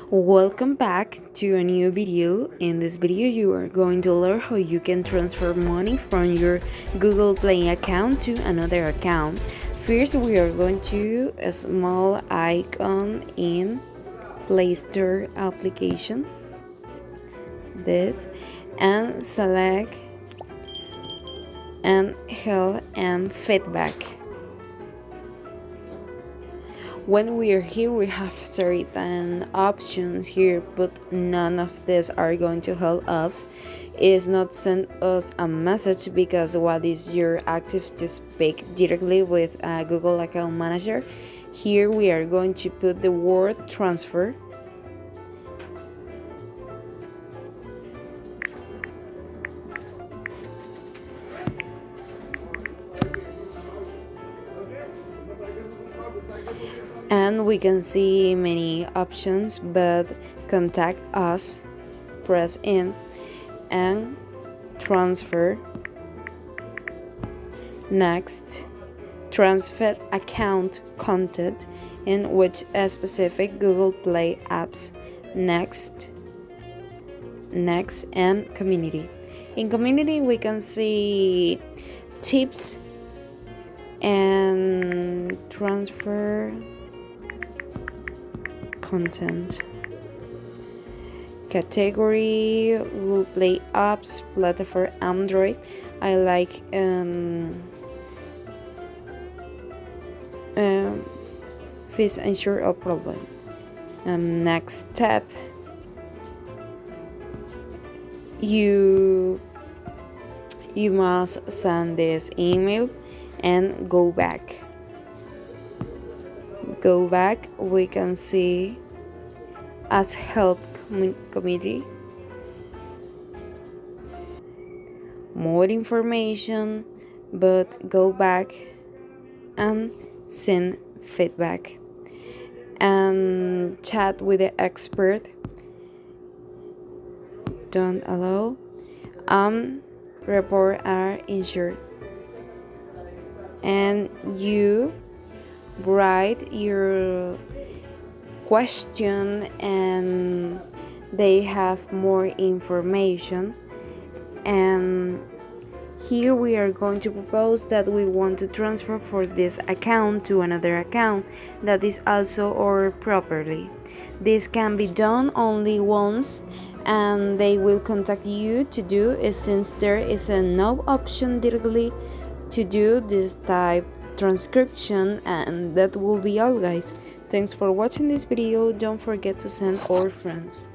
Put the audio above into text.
Welcome back to a new video. In this video you are going to learn how you can transfer money from your Google Play account to another account. First we are going to a small icon in Play Store application, this, and select and help and feedback. When we are here, we have certain options here, but none of these are going to help us. It's not send us a message because what is your active to speak directly with a Google Account Manager. Here we are going to put the word transfer. And we can see many options, but contact us, press in and transfer. Next, transfer account content in which a specific Google Play apps. Next, and community. In community we can see tips and transfer content. Category Google Play apps, platform Android. I like Fish ensure a problem. Next step, you must send this email and go back. We can see as help committee, more information, but go back and send feedback and chat with the expert. Don't allow report are insured, and you write your question and they have more information. And here we are going to propose that we want to transfer for this account to another account that is also our property. This can be done only once and they will contact you to do it, since there is no option directly to do this type transcription. And that will be all, guys. Thanks for watching this video. Don't forget to send our friends.